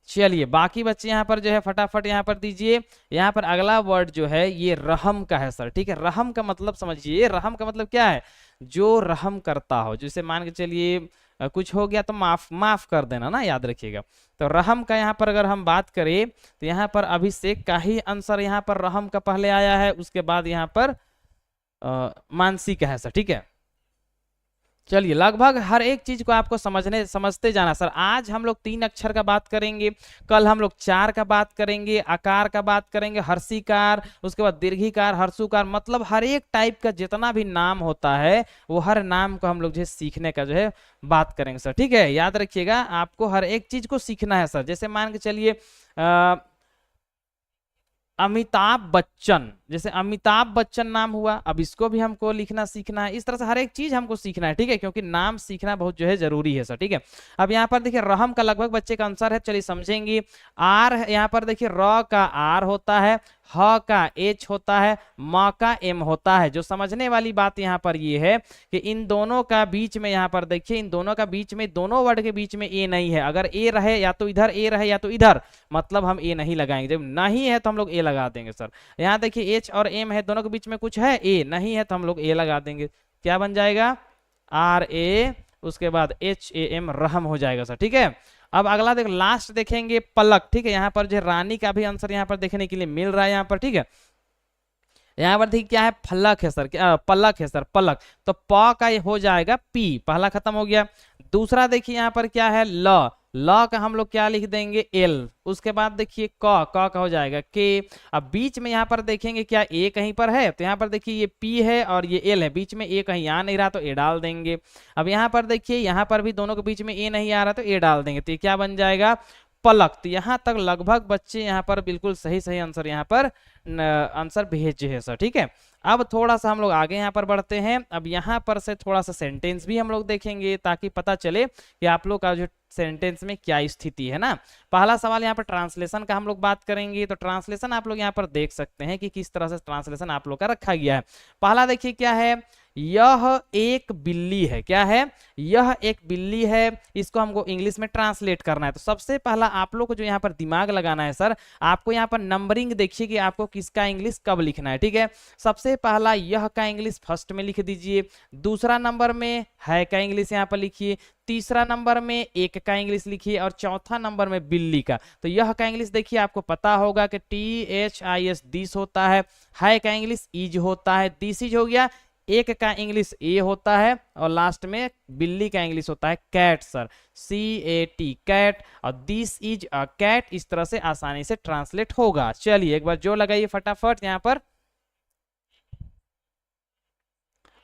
चलिए बाकी बच्चे यहाँ पर जो है फटाफट यहाँ पर दीजिए। यहाँ पर अगला वर्ड जो है ये रहम का है सर, ठीक है। रहम का मतलब समझिए, रहम का मतलब क्या है, जो रहम करता हो, जैसे मान के चलिए कुछ हो गया तो माफ कर देना ना, याद रखिएगा। तो रहम का यहाँ पर अगर हम बात करें तो यहाँ पर अभिषेक का ही आंसर यहाँ पर रहम का पहले आया है, उसके बाद यहाँ पर मानसी का है सर, ठीक है। चलिए लगभग हर एक चीज को आपको समझते जाना सर। आज हम लोग 3 अक्षर का बात करेंगे, कल हम लोग 4 का बात करेंगे, आकार का बात करेंगे, हर्षिकार, उसके बाद दीर्घिकार, हर्षुकार, मतलब हर एक टाइप का जितना भी नाम होता है वो हर नाम को हम लोग जो है सीखने का जो है बात करेंगे सर, ठीक है। याद रखिएगा आपको हर एक चीज को सीखना है सर। जैसे मान के चलिए अमिताभ बच्चन, जैसे अमिताभ बच्चन नाम हुआ, अब इसको भी हमको लिखना सीखना है। इस तरह से हर एक चीज हमको सीखना है, ठीक है, क्योंकि नाम सीखना बहुत जो है जरूरी है सर, ठीक है। अब यहाँ पर देखिए रहम का लगभग बच्चे का आंसर है, चलिए समझेंगे। आर यहाँ पर देखिए र का आर होता है, ह का एच होता है, म का एम होता है। जो समझने वाली बात यहाँ पर ये है कि इन दोनों का बीच में, यहाँ पर देखिए इन दोनों का बीच में, दोनों वर्ड के बीच में ए नहीं है। अगर ए रहे या तो इधर, ए रहे या तो इधर, मतलब हम ए नहीं लगाएंगे। जब नहीं है तो हम लोग ए लगा देंगे सर। यहाँ देखिए एच और एम है, दोनों के बीच में कुछ है, ए नहीं है तो हम लोग ए लगा देंगे। क्या बन जाएगा, RA, उसके बाद HAM, रहम हो जाएगा सर, ठीक है। अब अगला देख, लास्ट देखेंगे पलक, ठीक है। यहाँ पर जो रानी का भी आंसर यहाँ पर देखने के लिए मिल रहा है यहाँ पर, ठीक है। यहाँ पर देखिए क्या है, फलक है सर, क्या पलक है सर, पलक, तो प का हो जाएगा P, पहला खत्म हो गया। दूसरा देखिए यहाँ पर क्या है, ल का हम लोग क्या लिख देंगे, L। उसके बाद देखिए क का हो जाएगा K। अब बीच में यहाँ पर देखेंगे क्या A कहीं पर है, तो यहाँ पर देखिए ये P है और ये L है, बीच में A कहीं आ नहीं रहा तो A डाल देंगे। अब यहाँ पर देखिए यहाँ पर भी दोनों के बीच में A नहीं आ रहा तो A डाल देंगे, तो ये क्या बन जाएगा, पलक। तो यहाँ तक लगभग बच्चे यहाँ पर बिल्कुल सही सही आंसर यहाँ पर आंसर भेजे है सर, ठीक है। अब थोड़ा सा हम लोग आगे यहाँ पर बढ़ते हैं। अब यहाँ पर से थोड़ा सा सेंटेंस भी हम लोग देखेंगे ताकि पता चले कि आप लोग का जो सेंटेंस में क्या स्थिति है ना। पहला सवाल यहाँ पर ट्रांसलेशन का हम लोग बात करेंगे। तो ट्रांसलेशन आप लोग यहाँ पर देख सकते हैं कि किस तरह से ट्रांसलेशन आप लोग का रखा गया है। पहला देखिए क्या है, यह एक बिल्ली है, क्या है, यह एक बिल्ली है। इसको हमको इंग्लिश में ट्रांसलेट करना है। तो सबसे पहला आप लोग को जो यहाँ पर दिमाग लगाना है सर, आपको यहाँ पर नंबरिंग देखिए कि आपको किसका इंग्लिश कब लिखना है, ठीक है। सबसे पहला यह का इंग्लिश फर्स्ट में लिख दीजिए, दूसरा नंबर में है का इंग्लिश यहाँ पर लिखिए, तीसरा नंबर में एक का इंग्लिश लिखिए और चौथा नंबर में बिल्ली का। तो यह का इंग्लिश देखिए आपको पता होगा कि THIS दिस होता है का इंग्लिश इज होता है, दिस इज हो गया। एक का इंग्लिश ए होता है और लास्ट में बिल्ली का इंग्लिश होता है कैट सर, CAT, कैट। और दिस इज अ कैट, इस तरह से आसानी से ट्रांसलेट होगा। चलिए एक बार जो लगाइए फटाफट यहाँ पर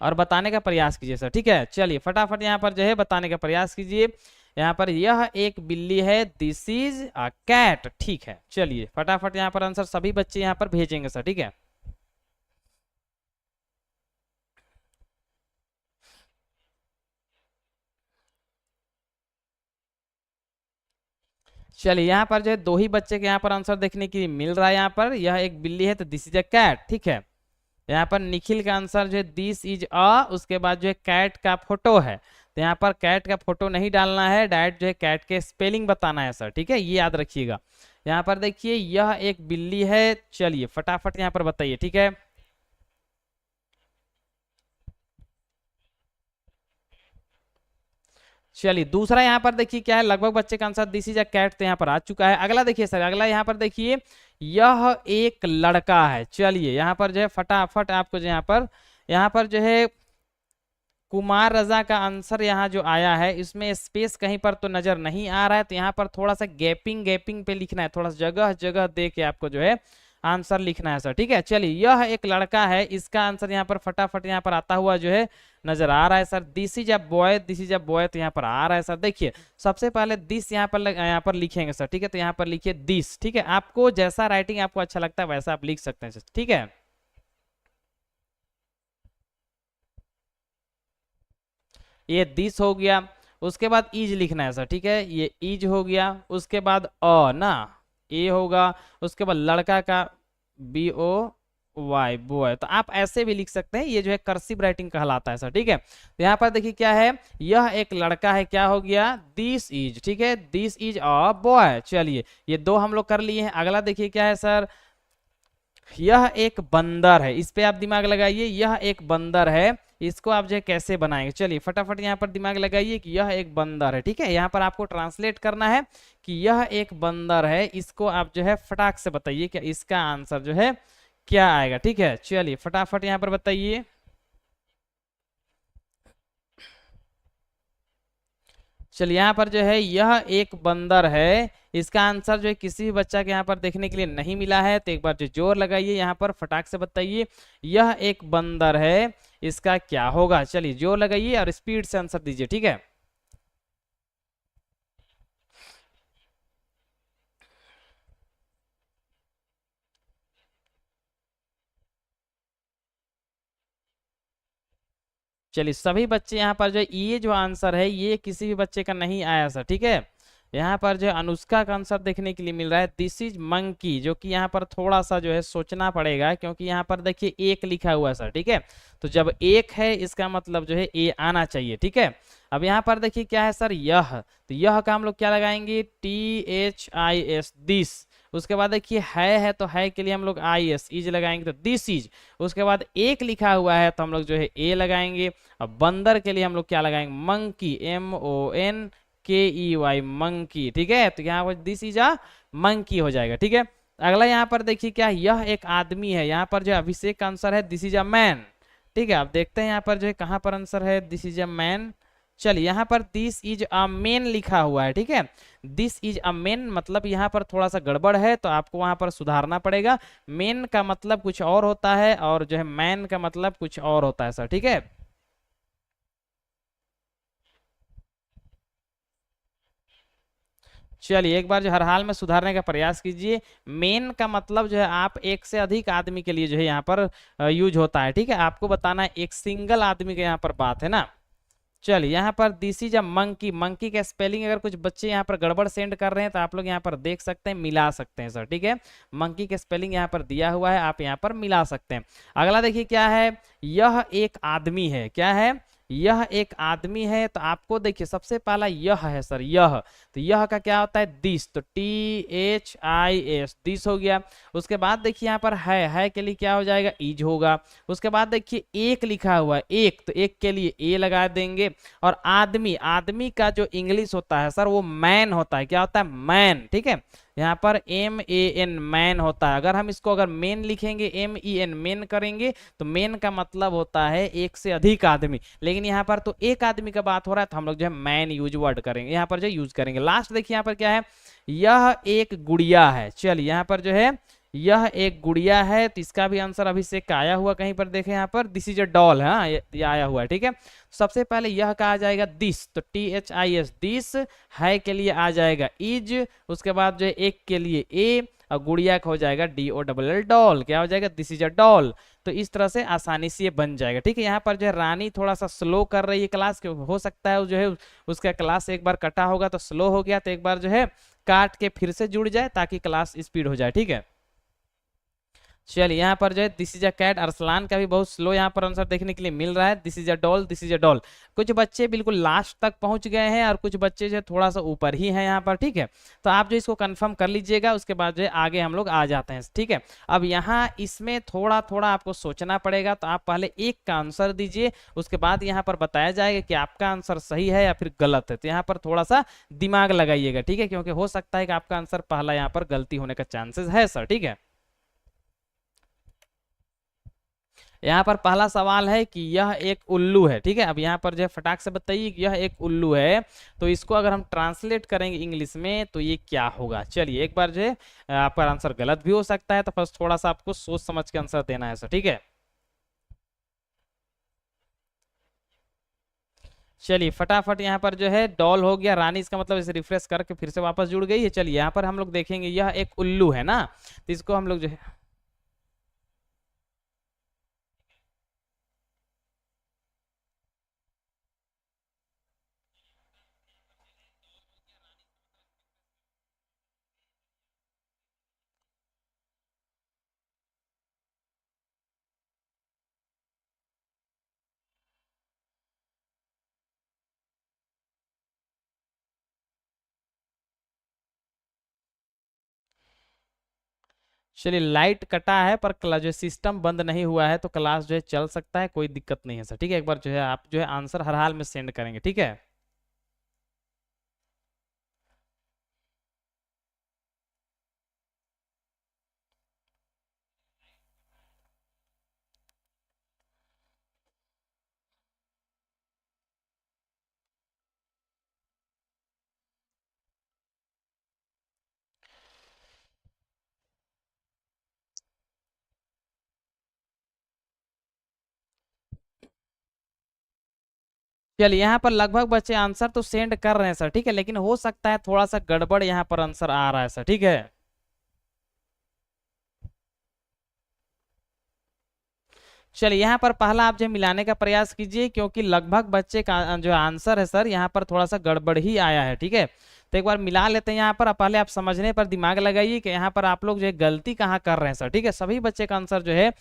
और बताने का प्रयास कीजिए सर, ठीक है। चलिए फटाफट यहाँ पर जो है बताने का प्रयास कीजिए। यहाँ पर यह एक बिल्ली है, दिस इज अ कैट, ठीक है। चलिए फटाफट यहाँ पर आंसर सभी बच्चे यहाँ पर भेजेंगे सर, ठीक है। चलिए यहाँ पर जो है दो ही बच्चे के यहाँ पर आंसर देखने के लिए मिल रहा है। यहाँ पर यह एक बिल्ली है तो दिस इज अ कैट, ठीक है। यहाँ पर निखिल का आंसर जो है दिस इज अ, उसके बाद जो है कैट का फोटो है, तो यहाँ पर कैट का फोटो नहीं डालना है, डायरेक्ट जो है कैट के स्पेलिंग बताना है सर, ठीक है, ये याद रखिएगा। यहाँ पर देखिए यह एक बिल्ली है, चलिए फटाफट यहाँ पर बताइए, ठीक है। चलिए दूसरा यहाँ पर देखिए क्या है, लगभग बच्चे का answer this is a cat तो यहाँ पर आ चुका है। अगला देखिए सर, अगला यहाँ पर देखिए यह एक लड़का है। चलिए यहाँ पर जो है फटाफट आपको जो यहाँ पर जो है कुमार रजा का आंसर यहाँ जो आया है इसमें स्पेस कहीं पर तो नजर नहीं आ रहा है, तो यहाँ पर थोड़ा सा गैपिंग गैपिंग पे लिखना है, थोड़ा सा जगह जगह दे के आपको जो है आंसर लिखना है सर, ठीक है। चलिए यह एक लड़का है, इसका आंसर यहाँ पर फटाफट यहाँ पर आता हुआ जो है नजर आ रहा है sir, this is a boy, this is a boy तो यहाँ पर आ रहा है सर। देखिए सबसे पहले दिस यहाँ पर लिखेंगे सर, ठीक है, तो यहाँ पर लिखिए दिस, ठीक है। आपको जैसा राइटिंग आपको अच्छा लगता है वैसा आप लिख सकते हैं सर, ठीक है। ये दिस हो गया, उसके बाद इज लिखना है सर, ठीक है, ये इज हो गया। उसके बाद अ ना, ए होगा, उसके बाद लड़का का बी ओ वाई बॉय, तो आप ऐसे भी लिख सकते हैं, ये जो है कर्सिव राइटिंग कहलाता है सर, ठीक है। तो यहाँ पर देखिए क्या है, यह एक लड़का है, क्या हो गया दिस इज, ठीक है, दिस इज अ बॉय। चलिए ये दो हम लोग कर लिए हैं। अगला देखिए क्या है सर, यह एक बंदर है, इस पे आप दिमाग लगाइए, यह एक बंदर है, इसको आप जो है कैसे बनाएंगे, चलिए फटाफट यहाँ पर दिमाग लगाइए कि यह एक बंदर है, ठीक है। यहाँ पर आपको ट्रांसलेट करना है कि यह एक बंदर है, इसको आप जो है फटाक से बताइए कि इसका आंसर जो है क्या आएगा, ठीक है। चलिए फटाफट यहाँ पर बताइए। चलिए यहाँ पर जो है यह एक बंदर है, इसका आंसर जो है किसी भी बच्चा के यहाँ पर देखने के लिए नहीं मिला है, तो एक बार जो जोर लगाइए यहाँ पर फटाक से बताइए यह एक बंदर है, इसका क्या होगा। चलिए जोर लगाइए और स्पीड से आंसर दीजिए, ठीक है। चलिए सभी बच्चे यहाँ पर जो ये जो आंसर है ये किसी भी बच्चे का नहीं आया सर, ठीक है। यहाँ पर जो अनुष्का का आंसर देखने के लिए मिल रहा है दिस इज मंकी, जो कि यहाँ पर थोड़ा सा जो है सोचना पड़ेगा, क्योंकि यहाँ पर देखिए एक लिखा हुआ है सर, ठीक है। तो जब एक है इसका मतलब जो है ए आना चाहिए, ठीक है। अब यहाँ पर देखिए क्या है सर, यह, तो यह का हम लोग क्या लगाएंगे THIS दिस। उसके बाद देखिए है तो है के लिए हम लोग IS इज लगाएंगे, तो दिस इज। उसके बाद एक लिखा हुआ है तो हम लोग जो है ए लगाएंगे। अब बंदर के लिए हम लोग क्या लगाएंगे, मंकी, MONKEY मंकी, ठीक है। तो यहाँ पर दिस इज अ मंकी हो जाएगा, ठीक है। अगला यहाँ पर देखिए क्या, यह एक आदमी है, यहाँ पर जो अभिषेक का आंसर है दिस इज अ मैन, ठीक है। आप देखते हैं यहाँ पर जो है कहाँ पर आंसर है दिस इज अ मैन। चलिए यहाँ पर दिस इज अ मेन लिखा हुआ है, ठीक है। दिस इज अ मेन मतलब यहाँ पर थोड़ा सा गड़बड़ है, तो आपको वहां पर सुधारना पड़ेगा। मेन का मतलब कुछ और होता है और जो है मैन का मतलब कुछ और होता है सर, ठीक है। चलिए एक बार जो हर हाल में सुधारने का प्रयास कीजिए। मेन का मतलब जो है आप एक से अधिक आदमी के लिए जो है यहाँ पर यूज होता है, ठीक है। आपको बताना है एक सिंगल आदमी के यहाँ पर बात है ना। चलिए यहाँ पर this is a monkey, monkey का स्पेलिंग अगर कुछ बच्चे यहाँ पर गड़बड़ सेंड कर रहे हैं तो आप लोग यहाँ पर देख सकते हैं, मिला सकते हैं सर, ठीक है। मंकी का स्पेलिंग यहाँ पर दिया हुआ है, आप यहाँ पर मिला सकते हैं। अगला देखिए क्या है, यह एक आदमी है, क्या है, यह एक आदमी है, तो आपको देखिए सबसे पहला यह है सर, यह, तो यह का क्या होता है दिस, तो THIS दिस हो गया। उसके बाद देखिए यहाँ पर है के लिए क्या हो जाएगा इज होगा। उसके बाद देखिए एक लिखा हुआ है एक, तो एक के लिए ए लगा देंगे। और आदमी, आदमी का जो इंग्लिश होता है सर वो मैन होता है, क्या होता है मैन, ठीक है। यहाँ पर MAN मैन होता है। अगर हम इसको अगर मेन लिखेंगे MEN मेन करेंगे तो मेन का मतलब होता है एक से अधिक आदमी, लेकिन यहाँ पर तो एक आदमी का बात हो रहा है तो हम लोग जो है मैन यूज वर्ड करेंगे, यहाँ पर जो यूज करेंगे। लास्ट देखिए यहाँ पर क्या है, यह एक गुड़िया है। चलिए यहाँ पर जो है यह एक गुड़िया है, तो इसका भी आंसर अभिषेक का आया हुआ, कहीं पर देखें यहाँ पर दिस इज अ डॉल है, हाँ ये आया हुआ है, ठीक है। सबसे पहले यह का आ जाएगा दिस, तो THIS दिस, है के लिए आ जाएगा इज। उसके बाद जो है एक के लिए ए, और गुड़िया का हो जाएगा DOLL डॉल, क्या हो जाएगा, दिस इज अ डॉल। तो इस तरह से आसानी से ये बन जाएगा, ठीक है। यहाँ पर जो है रानी थोड़ा सा स्लो कर रही है क्लास, क्योंकि हो सकता है जो है उसका क्लास एक बार कटा होगा तो स्लो हो गया, तो एक बार जो है काट के फिर से जुड़ जाए ताकि क्लास स्पीड हो जाए, ठीक है। चलिए यहाँ पर जो है this is a cat, Arsalan का भी बहुत स्लो यहाँ पर आंसर देखने के लिए मिल रहा है, this is a doll, this is a doll. कुछ बच्चे बिल्कुल लास्ट तक पहुंच गए हैं और कुछ बच्चे जो है थोड़ा सा ऊपर ही हैं यहाँ पर, ठीक है। तो आप जो इसको कंफर्म कर लीजिएगा, उसके बाद जो है आगे हम लोग आ जाते हैं, ठीक है। अब यहाँ इसमें थोड़ा थोड़ा आपको सोचना पड़ेगा, तो आप पहले एक का आंसर दीजिए, उसके बाद यहाँ पर बताया जाएगा कि आपका आंसर सही है या फिर गलत है। तो यहाँ पर थोड़ा सा दिमाग लगाइएगा, ठीक है, क्योंकि हो सकता है कि आपका आंसर पहला यहाँ पर गलती होने का चांसेस है सर, ठीक है। यहाँ पर पहला सवाल है कि यह एक उल्लू है, ठीक है। अब यहाँ पर जो है फटाक से बताइए कि यह एक उल्लू है, तो इसको अगर हम ट्रांसलेट करेंगे इंग्लिश में तो ये क्या होगा। चलिए एक बार जो है आपका आंसर गलत भी हो सकता है, तो बस थोड़ा सा आपको सोच समझ के आंसर देना है सर, ठीक है। चलिए फटाफट यहाँ पर जो है डॉल हो गया, रानी इसका मतलब इसे रिफ्रेश करके फिर से वापस जुड़ गई है। चलिए यहाँ पर हम लोग देखेंगे यह एक उल्लू है ना, तो इसको हम लोग जो है, चलिए लाइट कटा है पर जो सिस्टम बंद नहीं हुआ है, तो क्लास जो है चल सकता है, कोई दिक्कत नहीं है सर, ठीक है। एक बार जो है आप जो है आंसर हर हाल में सेंड करेंगे, ठीक है। चलिए यहाँ पर लगभग बच्चे आंसर तो सेंड कर रहे हैं सर, ठीक है, लेकिन हो सकता है थोड़ा सा गड़बड़ यहाँ पर आंसर आ रहा है सर, ठीक है। चलिए यहाँ पर पहला आप जो मिलाने का प्रयास कीजिए, क्योंकि लगभग बच्चे का जो आंसर है सर यहाँ पर थोड़ा सा गड़बड़ ही आया है, ठीक है। तो एक बार मिला लेते हैं यहाँ पर, पहले आप समझने पर दिमाग लगाइए कि यहाँ पर आप लोग जो है गलती कहाँ कर रहे हैं सर, ठीक है। सभी बच्चे का आंसर जो है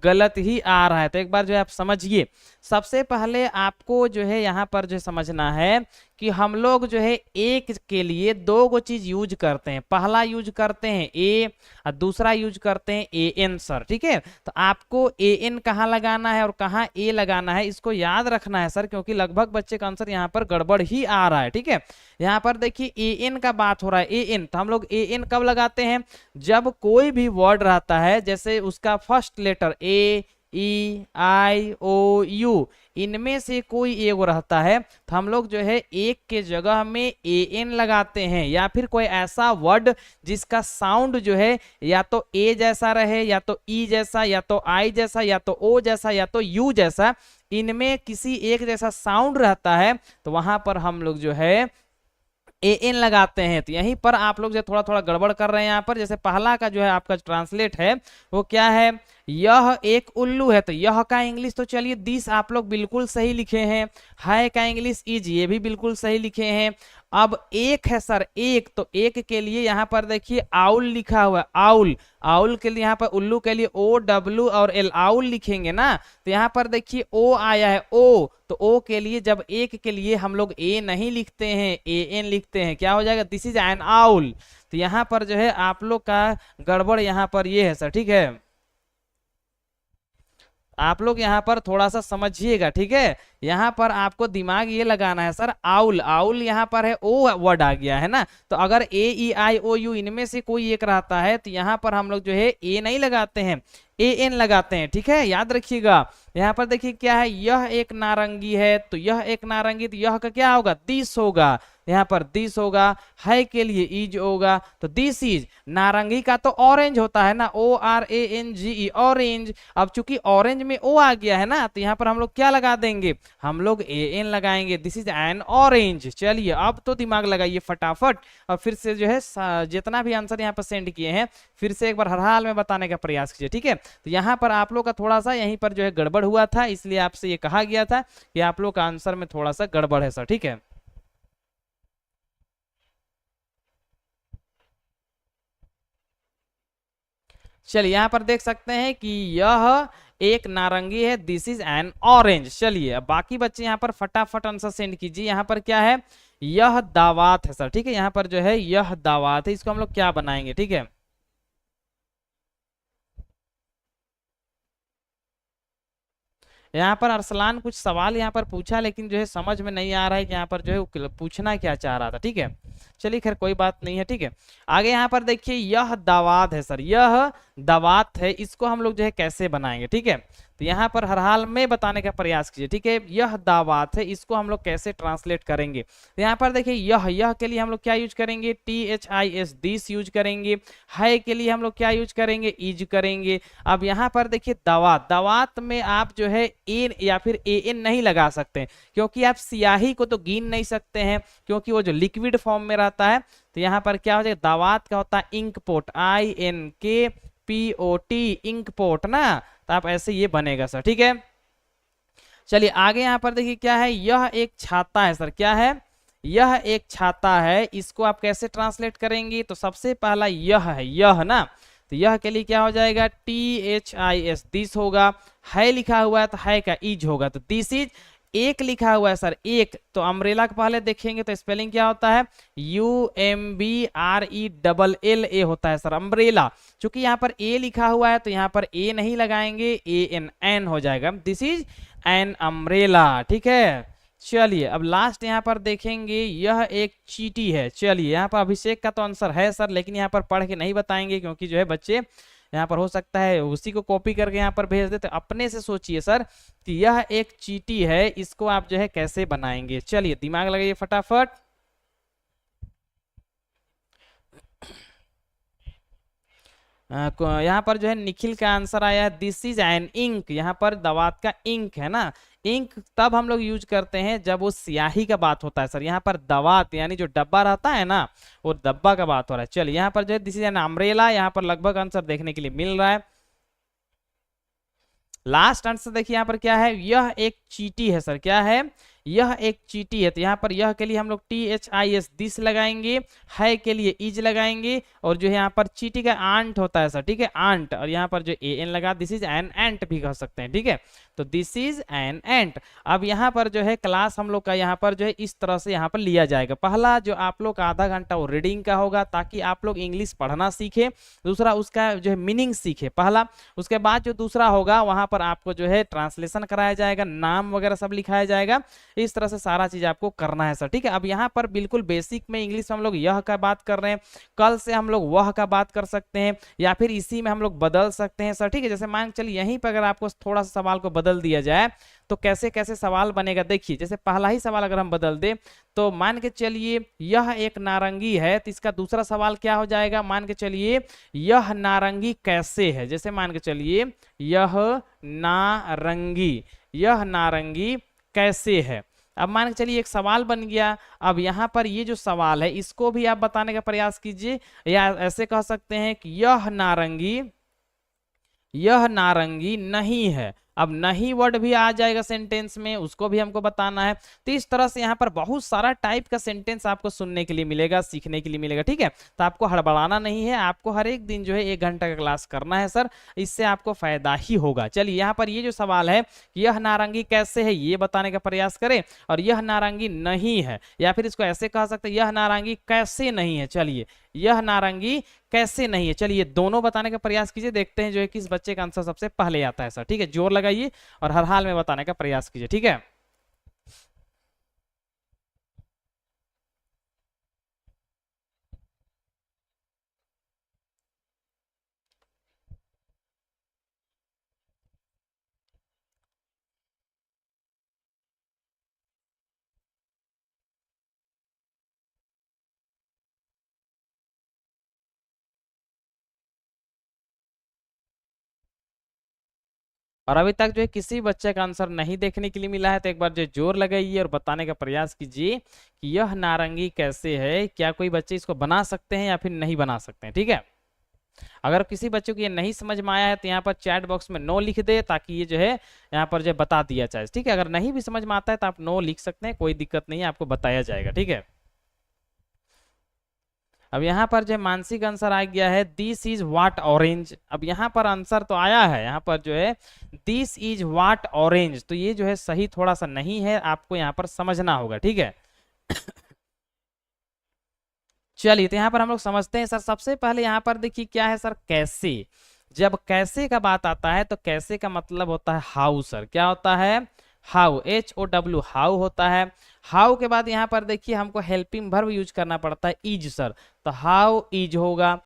गलत ही आ रहा है, तो एक बार जो है आप समझिए। सबसे पहले आपको जो है यहाँ पर जो समझना है कि हम लोग जो है एक के लिए दो गो चीज यूज करते हैं। पहला यूज करते हैं ए और दूसरा यूज करते हैं ए एन सर, ठीक है। तो आपको ए एन कहाँ लगाना है और कहाँ ए लगाना है, इसको याद रखना है सर, क्योंकि लगभग बच्चे का आंसर यहाँ पर गड़बड़ ही आ रहा है, ठीक है। यहाँ पर देखिए ए एन का बात हो रहा है, ए एन, तो हम लोग ए एन कब लगाते हैं, जब कोई भी वर्ड रहता है, जैसे उसका first letter A E I O U, इनमें से कोई एक रहता है, तो हम लोग जो है एक के जगह में ए एन लगाते हैं, या फिर कोई ऐसा वर्ड जिसका साउंड जो है या तो ए जैसा रहे, या तो ई जैसा, या तो आई जैसा, या तो ओ जैसा, या तो यू जैसा, इनमें किसी एक जैसा साउंड रहता है, तो वहां पर हम लोग जो है ए एन लगाते हैं। तो यहीं पर आप लोग जो थोड़ा थोड़ा गड़बड़ कर रहे हैं यहाँ पर। जैसे पहला का जो है आपका ट्रांसलेट है वो क्या है, यह एक उल्लू है, तो यह का इंग्लिश तो चलिए दिस आप लोग बिल्कुल सही लिखे हैं, है का इंग्लिश इज, ये भी बिल्कुल सही लिखे हैं। अब एक है सर एक, तो एक के लिए यहाँ पर देखिए आउल लिखा हुआ है, आउल, आउल के लिए यहाँ पर उल्लू के लिए ओ डब्ल्यू और एल, आउल लिखेंगे ना, तो यहाँ पर देखिए ओ आया है, ओ, तो ओ के लिए जब एक के लिए हम लोग ए नहीं लिखते हैं, ए एन लिखते हैं, क्या हो जाएगा, दिस इज एन आउल। तो यहाँ पर जो है आप लोग का गड़बड़ यहाँ पर ये है सर, ठीक है। आप लोग यहाँ पर थोड़ा सा समझिएगा, ठीक है। यहाँ पर आपको दिमाग ये लगाना है सर, आउल, आउल यहाँ पर है ओ वर्ड आ गया है ना, तो अगर ए ई आई ओ यू इनमें से कोई एक रहता है, तो यहाँ पर हम लोग जो है ए नहीं लगाते हैं, ए एन लगाते हैं, ठीक है, याद रखिएगा। यहाँ पर देखिए क्या है, यह एक नारंगी है, तो यह एक नारंगी, तो यह का क्या होगा, दिस होगा, यहाँ पर दिस होगा, है के लिए इज होगा, तो दिस इज। नारंगी का तो ऑरेंज होता है ना, O R A N G E, orange. अब चूंकि ऑरेंज में ओ आ गया है ना, तो यहाँ पर हम लोग क्या लगा देंगे, हम लोग ए एन लगाएंगे, दिस इज एन ऑरेंज। चलिए अब तो दिमाग लगाइए फटाफट, और फिर से जो है जितना भी आंसर यहाँ पर सेंड किए हैं फिर से एक बार हर हाल में बताने का प्रयास कीजिए, ठीक है। तो यहाँ पर आप लोग का थोड़ा सा यहीं पर जो है गड़बड़ हुआ था, इसलिए आपसे ये कहा गया था कि आप लोग का आंसर में थोड़ा सा गड़बड़ है सर, ठीक है। चलिए यहाँ पर देख सकते हैं कि यह एक नारंगी है, दिस इज एन ऑरेंज। चलिए अब बाकी बच्चे यहाँ पर फटाफट आंसर सेंड कीजिए। यहाँ पर क्या है, यह दावात है सर, ठीक है। यहाँ पर जो है यह दावात है, इसको हम लोग क्या बनाएंगे, ठीक है। यहाँ पर अरसलान कुछ सवाल यहाँ पर पूछा, लेकिन जो है समझ में नहीं आ रहा है कि यहाँ पर जो है वो पूछना क्या चाह रहा था, ठीक है। चलिए खैर कोई बात नहीं है, ठीक है। आगे यहाँ पर देखिए यह दावात है सर, यह दावात है, इसको हम लोग जो है कैसे बनाएंगे, ठीक है। तो यहाँ पर हर हाल में बताने का प्रयास कीजिए, ठीक है। यह दावात है, इसको हम लोग कैसे ट्रांसलेट करेंगे। तो यहाँ पर देखिए यह के लिए हम लोग क्या यूज करेंगे, THIS, दिस यूज करेंगे। है के लिए हम लोग क्या यूज करेंगे, इज करेंगे। अब यहाँ पर देखिए दावात, दावात में आप जो है एन या फिर एन नहीं लगा सकते, क्योंकि आप स्याही को तो गिन नहीं सकते हैं, क्योंकि वो जो लिक्विड फॉर्म में रहता है। तो यहाँ पर क्या हो जाएगा, दावात का होता है inkpot, INKPOT, inkpot ना। तो आप ऐसे ये बनेगा सर, ठीक है। चलिए आगे यहाँ पर देखिए क्या है, यह एक छाता है सर, क्या है, यह एक छाता है, इसको आप कैसे ट्रांसलेट करेंगे। तो सबसे पहला यह है, यह ना, तो यह के लिए क्या हो जाएगा, THIS, दिस होगा। है लिखा हुआ है तो है का इज होगा, तो दिस इज। एक लिखा हुआ है सर, एक, तो अम्ब्रेला के पहले देखेंगे तो स्पेलिंग क्या होता है, UMBRELLA होता है सर, अम्ब्रेला। चूंकि यहाँ पर ए लिखा हुआ है तो यहाँ पर ए नहीं लगाएंगे, AN हो जाएगा, दिस इज एन अम्ब्रेला, ठीक है। चलिए अब लास्ट यहाँ पर देखेंगे, यह एक चींटी है। चलिए यहाँ पर अभिषेक का तो आंसर है सर, लेकिन यहाँ पर पढ़ के नहीं बताएंगे, क्योंकि जो है बच्चे यहाँ पर हो सकता है उसी को कॉपी करके यहाँ पर भेज देते। अपने से सोचिए सर कि यह एक चींटी है, इसको आप जो है कैसे बनाएंगे। चलिए दिमाग लगाइए फटाफट। यहाँ पर जो है निखिल का आंसर आया है, दिस इज एन इंक। यहाँ पर दवात का इंक है ना, इंक तब हम लोग यूज करते हैं जब वो स्याही का बात होता है सर। यहाँ पर दवात यानी जो डब्बा रहता है ना, वो डब्बा का बात हो रहा है। चलिए यहाँ पर जो है दिस इज एन अम्ब्रेला, यहाँ पर लगभग आंसर देखने के लिए मिल रहा है। लास्ट आंसर देखिए यहाँ पर क्या है, यह एक चींटी है सर, क्या है, यह एक चींटी है। तो यहाँ पर यह के लिए हम लोग THIS, दिस लगाएंगे। है के लिए इज लगाएंगे, और जो है यहाँ पर चींटी का आंट होता है सर, ठीक है, आंट, और यहाँ पर जो AN लगा, दिस इज एन एंट भी कह सकते हैं, ठीक है। तो दिस इज एन एंट। अब यहाँ पर जो है क्लास हम लोग का यहाँ पर जो है इस तरह से यहाँ पर लिया जाएगा। पहला जो आप लोग का आधा घंटा वो रीडिंग का होगा, ताकि आप लोग इंग्लिश पढ़ना सीखे। दूसरा उसका जो है मीनिंग सीखे पहला। उसके बाद जो दूसरा होगा वहां पर आपको जो है ट्रांसलेशन कराया जाएगा, नाम वगैरह सब लिखाया जाएगा। इस तरह से सारा चीज आपको करना है सर, ठीक है। अब यहाँ पर बिल्कुल बेसिक में इंग्लिश हम लोग यह का बात कर रहे हैं, कल से हम लोग वह का बात कर सकते हैं, या फिर इसी में हम लोग बदल सकते हैं सर, ठीक है। जैसे मान के चलिए यहीं पर अगर आपको थोड़ा सा सवाल को बदल दिया जाए तो कैसे कैसे सवाल बनेगा, देखिए। जैसे पहला ही सवाल अगर हम बदल दें, तो मान के चलिए यह एक नारंगी है, तो इसका दूसरा सवाल क्या हो जाएगा, मान के चलिए यह नारंगी कैसे है। जैसे मान के चलिए यह नारंगी, यह नारंगी कैसे है। अब मान के चलिए एक सवाल बन गया। अब यहाँ पर ये जो सवाल है इसको भी आप बताने का प्रयास कीजिए, या ऐसे कह सकते हैं कि यह नारंगी, यह नारंगी नहीं है। अब नहीं वर्ड भी आ जाएगा सेंटेंस में, उसको भी हमको बताना है। तो इस तरह से यहाँ पर बहुत सारा टाइप का सेंटेंस आपको सुनने के लिए मिलेगा, सीखने के लिए मिलेगा, ठीक है। तो आपको हड़बड़ाना नहीं है, आपको हर एक दिन जो है 1 घंटा का क्लास करना है सर, इससे आपको फायदा ही होगा। चलिए यहाँ पर ये जो सवाल है, यह नारंगी कैसे है, ये बताने का प्रयास करें, और यह नारंगी नहीं है, या फिर इसको ऐसे कह सकते हैं, यह नारंगी कैसे नहीं है। चलिए यह नारंगी कैसे नहीं है, चलिए दोनों बताने का प्रयास कीजिए, देखते हैं जो है किस बच्चे का आंसर सबसे पहले आता है सर, ठीक है। जोर लगाइए और हर हाल में बताने का प्रयास कीजिए, ठीक है। और अभी तक जो है किसी बच्चे का आंसर नहीं देखने के लिए मिला है, तो एक बार जो जोर लगाइए और बताने का प्रयास कीजिए कि यह नारंगी कैसे है। क्या कोई बच्चे इसको बना सकते हैं या फिर नहीं बना सकते हैं? ठीक है, अगर किसी बच्चे को ये नहीं समझ में आया है तो यहाँ पर चैट बॉक्स में नो लिख दे, ताकि ये जो है यहाँ पर जो है बता दिया जाए। ठीक है, अगर नहीं भी समझ में आता है तो आप नो लिख सकते हैं, कोई दिक्कत नहीं है, आपको बताया जाएगा। ठीक है, अब यहाँ पर जो मानसिक आंसर आ गया है दिस इज व्हाट ऑरेंज। अब यहाँ पर आंसर तो आया है, यहाँ पर जो है दिस इज व्हाट ऑरेंज, तो ये जो है सही थोड़ा सा नहीं है, आपको यहाँ पर समझना होगा। ठीक है, चलिए तो यहाँ पर हम लोग समझते हैं सर। सबसे पहले यहाँ पर देखिए क्या है सर, कैसे। जब कैसे का बात आता है तो कैसे का मतलब होता है हाउ सर। क्या होता है? हाउ, HOW, हाउ होता है। हाउ के बाद यहाँ पर देखिए हमको हेल्पिंग वर्ब यूज करना पड़ता है इज सर, तो हाउ इज होगा।